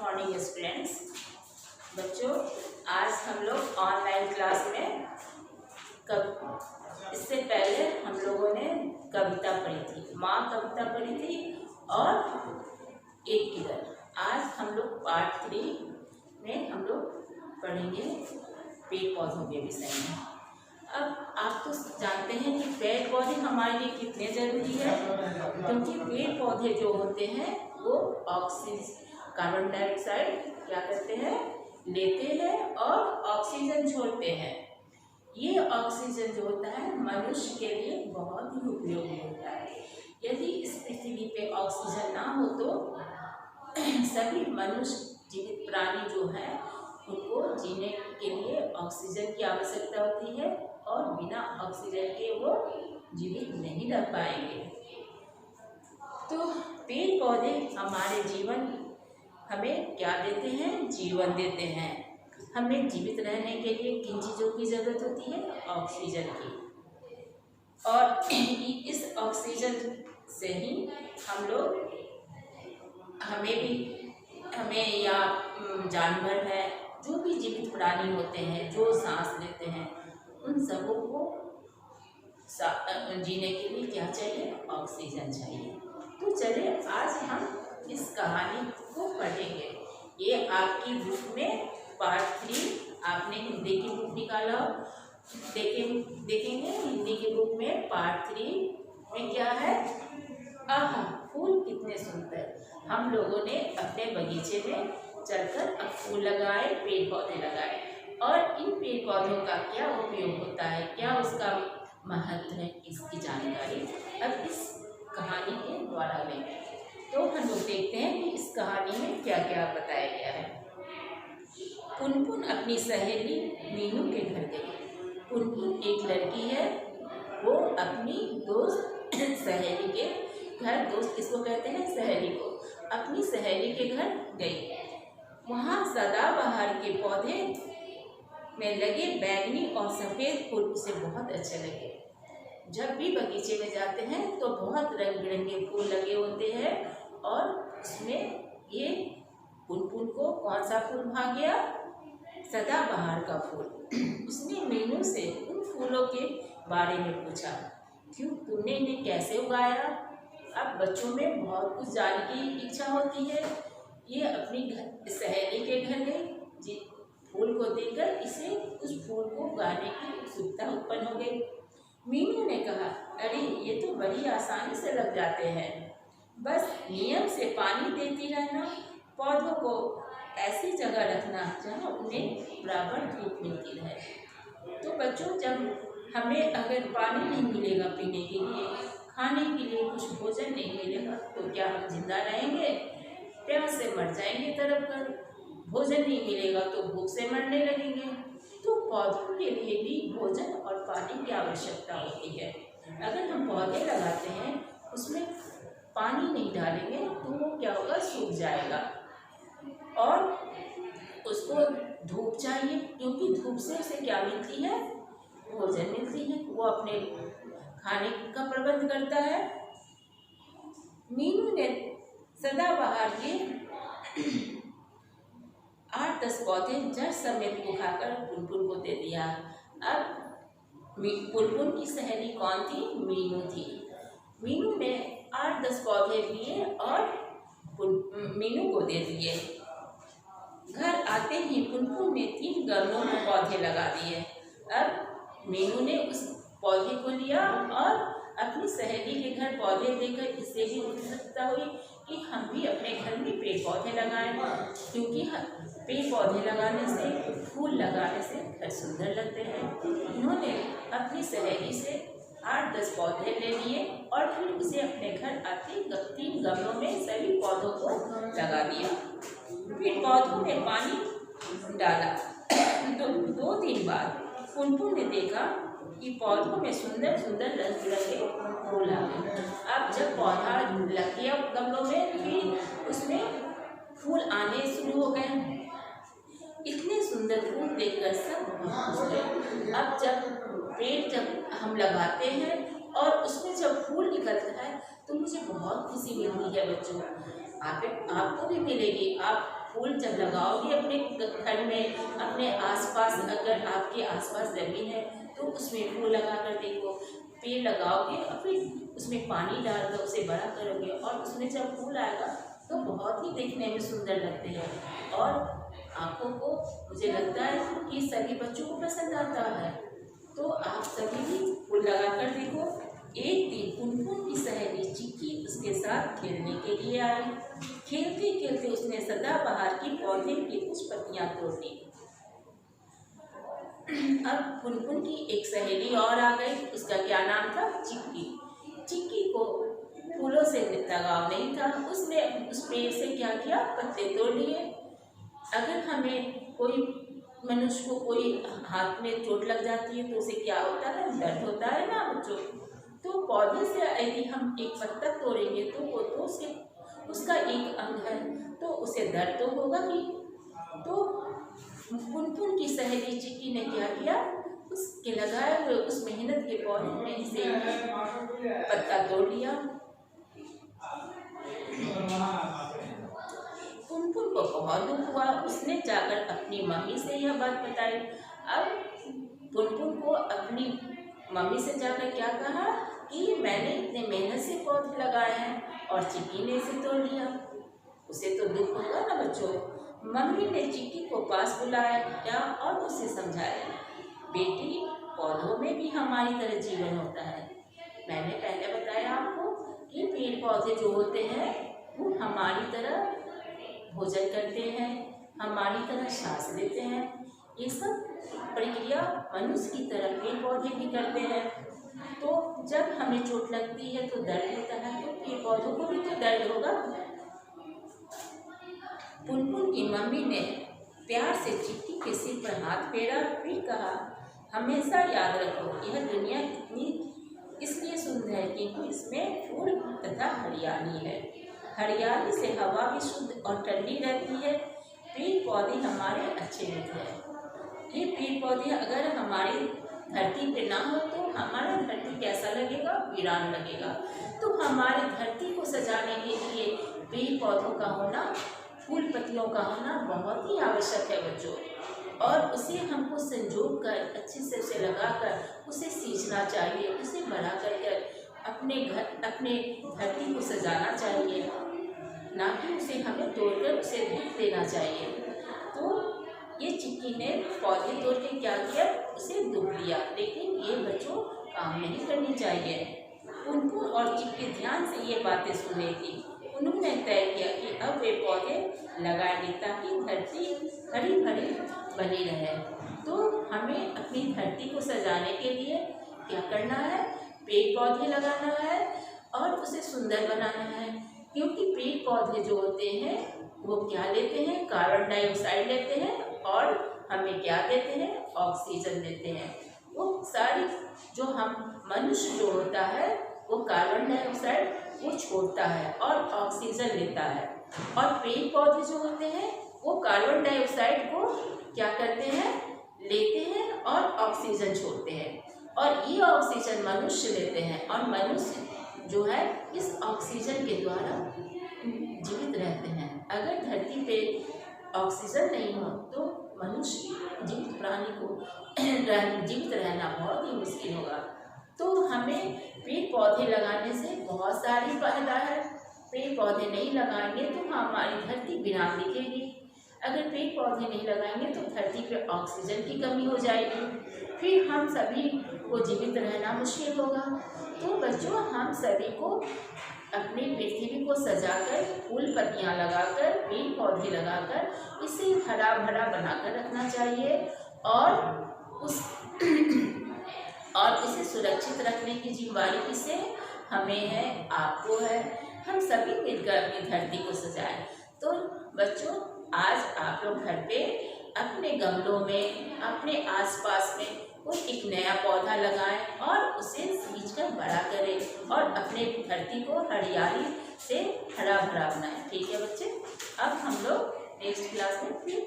Morning students. बच्चों, आज हम लोग ऑनलाइन क्लास में इससे पहले हम लोगों ने कविता पढ़ी थी, माँ कविता पढ़ी थी और एक किधर। आज हम लोग पार्ट 3 में हम लोग पढ़ेंगे पेड़ पौधों के विषय में। अब आप तो जानते हैं कि पेड़ पौधे हमारे लिए कितने ज़रूरी है, क्योंकि पेड़ पौधे जो होते हैं वो कार्बन डाइऑक्साइड क्या करते हैं, लेते हैं और ऑक्सीजन छोड़ते हैं। ये ऑक्सीजन जो होता है मनुष्य के लिए बहुत ही उपयोगी होता है। यदि इस पृथ्वी पे ऑक्सीजन ना हो तो सभी मनुष्य जीवित प्राणी जो है उनको जीने के लिए ऑक्सीजन की आवश्यकता होती है और बिना ऑक्सीजन के वो जीवित नहीं रह पाएंगे। तो पेड़ पौधे हमारे जीवन हमें क्या देते हैं, जीवन देते हैं। हमें जीवित रहने के लिए किन चीज़ों की ज़रूरत होती है, ऑक्सीजन की। और इस ऑक्सीजन से ही हम लोग हमें या जानवर है, जो भी जीवित प्राणी होते हैं जो सांस लेते हैं, उन सबों को जीने के लिए क्या चाहिए, ऑक्सीजन चाहिए। तो चलिए आज हम इस कहानी को पढ़ेंगे। ये आपकी बुक में पार्ट 3, आपने हिंदी की बुक निकाला, देखेंगे हिंदी की बुक में पार्ट 3 में क्या है, आहा फूल कितने सुंदर। हम लोगों ने अपने बगीचे में चलकर अब फूल लगाए, पेड़ पौधे लगाए, और इन पेड़ पौधों का क्या उपयोग होता है, क्या उसका महत्व है, इसकी जानकारी अब इस कहानी के द्वारा लेंगे। तो हम लोग देखते हैं कि इस कहानी में क्या क्या बताया गया है। पुनपुन अपनी सहेली मीनू के घर गई। पुनपुन एक लड़की है, वो अपनी दोस्त सहेली के घर, दोस्त किसको कहते हैं, सहेली को, अपनी सहेली के घर गई। वहाँ सदाबहार के पौधे में लगे बैगनी और सफ़ेद फूल उसे बहुत अच्छे लगे। जब भी बगीचे में जाते हैं तो बहुत रंग बिरंगे फूल लगे होते हैं, और उसमें ये पुनपुन को कौन सा फूल भा गया, सदाबहार का फूल। उसने मीनू से उन फूलों के बारे में पूछा, क्यों तुमने इन्हें कैसे उगाया। अब बच्चों में बहुत कुछ जानने की इच्छा होती है। ये अपनी सहेली के घर गई, फूल को देखकर इसे उस फूल को उगाने की उत्सुकता उत्पन्न हो गई। मीनू ने कहा, अरे ये तो बड़ी आसानी से लग जाते हैं, बस नियम से पानी देती रहना, पौधों को ऐसी जगह रखना जहाँ उन्हें बराबर धूप मिलती रहे। तो बच्चों, जब हमें अगर पानी नहीं मिलेगा पीने के लिए, खाने के लिए कुछ भोजन नहीं मिलेगा, तो क्या हम जिंदा रहेंगे, प्यास से मर जाएंगे तड़प कर। भोजन नहीं मिलेगा तो भूख से मरने लगेंगे। तो पौधों के लिए भी भोजन और पानी की आवश्यकता होती है। अगर हम पौधे लगाते हैं, उसमें पानी नहीं डालेंगे तो वो क्या होगा, सूख जाएगा। और उसको धूप चाहिए, क्योंकि धूप से उसे क्या मिलती है, भोजन मिलती है, वो अपने खाने का प्रबंध करता है। मीनू ने सदाबहार के 8-10 पौधे जड़ समेत उठाकर पुनपुन को दे दिया। अब पुनपुन की सहेली कौन थी, मीनू थी। मीनू ने 8-10 पौधे लिए और मीनू को दे दिए। घर आते ही पुनपुन ने 3 गमलों में पौधे लगा दिए। अब मीनू ने उस पौधे को लिया और अपनी सहेली के घर पौधे देकर इससे भी उत्सुकता हुई कि हम भी अपने घर में पेड़ पौधे लगाएं, क्योंकि पेड़ पौधे लगाने से, फूल लगाने से घर सुंदर लगते हैं। उन्होंने अपनी सहेली से 8-10 पौधे ले लिए और फिर उसे अपने घर आते 3 गमलों में सभी पौधों को लगा दिया। फिर पौधों में पानी डाला। तो 2 दिन बाद पुनपुन ने देखा कि पौधों में सुंदर सुंदर रंग बिरंगे फूल आ गए। अब जब पौधा लग गया गमलों में, फिर उसमें फूल आने शुरू हो गए। इतने सुंदर फूल देखकर सब बहुत खुश हुए। अब जब हम लगाते हैं और उसमें जब फूल निकलता है तो मुझे बहुत खुशी मिलती है बच्चों। आपको भी मिलेगी। आप फूल अपने घर में, अपने आसपास, अगर आपके आसपास ज़मीन है तो उसमें फूल लगा कर देखो। पेड़ लगाओगे और फिर उसमें पानी डालकर उसे बड़ा करोगे और उसमें जब फूल आएगा तो बहुत ही देखने में सुंदर लगते हैं और आँखों को मुझे लगता है कि सभी बच्चों को पसंद आता है। तो आप सभी भी फूल लगा कर देखो। एक दिन पुनपुन की सहेली चिक्की उसके साथ खेलने के लिए आई। खेलते खेलते उसने सदाबहार की पौधे की कुछ पत्तियां तोड़ दी। अब पुनपुन की एक सहेली और आ गई, उसका क्या नाम था? चिक्की। चिक्की को फूलों से लगाव नहीं था, उसने उस पेड़ से क्या किया? पत्ते तोड़ लिए। अगर हमें कोई मनुष्य को कोई हाथ में चोट लग जाती है तो उसे क्या होता है? दर्द होता है ना बच्चों। तो पौधे से यदि हम एक पत्ता तोड़ेंगे तो वो तो उसका एक अंग है, तो उसे दर्द तो होगा ही। तो पुनपुन की सहेली चिक्की ने क्या किया? उसके लगाए हुए उस मेहनत के पौधे में से पत्ता तोड़ लिया। पुनपुन को बहुत दुख हुआ, उसने जाकर अपनी मम्मी से यह बात बताई। अब पुनपुन को अपनी मम्मी से जाकर क्या कहा कि मैंने इतने मेहनत से पौधे लगाए हैं और चिक्की ने इसे तोड़ लिया। उसे तो दुख होगा ना बच्चों। मम्मी ने चिक्की को पास बुलाया और उसे समझाया, बेटी पौधों में भी हमारी तरह जीवन होता है। मैंने पहले बताया आपको कि पेड़ पौधे जो होते हैं वो हमारी तरह भोजन करते हैं, हमारी तरह सांस लेते हैं। ये सब प्रक्रिया मनुष्य की तरह पेड़ पौधे भी करते हैं। तो जब हमें चोट लगती है तो दर्द होता है, तो पेड़ पौधों को भी तो दर्द होगा। पुनपुन की मम्मी ने प्यार से चिक्की के सिर पर हाथ फेरा, फिर कहा, हमेशा याद रखो यह दुनिया कितनी इसलिए सुंदर है क्योंकि इसमें फूल तथा हरियाली है। हरियाली से हवा भी शुद्ध और ठंडी रहती है। पेड़ पौधे हमारे अच्छे मित्र हैं। ये पेड़ पौधे अगर हमारी धरती पे ना हो तो हमारा धरती कैसा लगेगा? वीरान लगेगा। तो हमारे धरती को सजाने के लिए पेड़ पौधों का होना, फूल पत्तियों का होना बहुत ही आवश्यक है बच्चों। और उसे हमको संजो कर अच्छे से उसे लगाकर उसे सींचना चाहिए, उसे बड़ा कर अपने घर, अपने धरती को सजाना चाहिए, ना कि उसे हमें तोड़कर उसे दुख देना चाहिए। तो ये चिक्की ने पौधे तोड़ के क्या किया? उसे दुख दिया, लेकिन ये बच्चों काम नहीं करनी चाहिए। पुनपुन और चिक्की ध्यान से ये बातें सुन रही थी। उन्होंने तय किया कि अब वे पौधे लगाएंगे ताकि धरती हरी भरी बनी रहे। तो हमें अपनी धरती को सजाने के लिए क्या करना है? पेड़ पौधे लगाना है और उसे सुंदर बनाना है। क्योंकि पेड़ पौधे जो होते हैं वो क्या लेते हैं? कार्बन डाइऑक्साइड लेते हैं और हमें क्या देते हैं? ऑक्सीजन देते हैं। वो सारी जो हम मनुष्य जो होता है वो कार्बन डाइऑक्साइड वो छोड़ता है और ऑक्सीजन लेता है। और पेड़ पौधे जो होते हैं वो कार्बन डाइऑक्साइड को क्या करते हैं? लेते हैं और ऑक्सीजन छोड़ते हैं। और ये ऑक्सीजन मनुष्य लेते हैं और मनुष्य जो है इस ऑक्सीजन के द्वारा जीवित रहते हैं। अगर धरती पे ऑक्सीजन नहीं हो तो मनुष्य जीवित प्राणी को जीवित रहना बहुत ही मुश्किल होगा। तो हमें पेड़ पौधे लगाने से बहुत सारी फायदा है। पेड़ पौधे नहीं लगाएंगे तो हमारी धरती वीरान दिखेगी। अगर पेड़ पौधे नहीं लगाएंगे तो धरती पे ऑक्सीजन की कमी हो जाएगी, फिर हम सभी को जीवित रहना मुश्किल होगा। तो बच्चों हम सभी को अपनी पृथ्वी को सजाकर, फूल पत्तियां लगाकर, पेड़ पौधे लगाकर इसे हरा भरा बनाकर रखना चाहिए और उसे सुरक्षित रखने की जिम्मेदारी किसे? हमें है, आपको है। हम सभी मिलकर अपनी धरती को सजाएं। तो बच्चों आज आप लोग घर पे अपने गमलों में, अपने आसपास में कोई एक नया पौधा लगाएं और उसे सींचकर बड़ा करें और अपने धरती को हरियाली से हरा भरा बनाएं। ठीक है बच्चे? अब हम लोग नेक्स्ट क्लास में फिर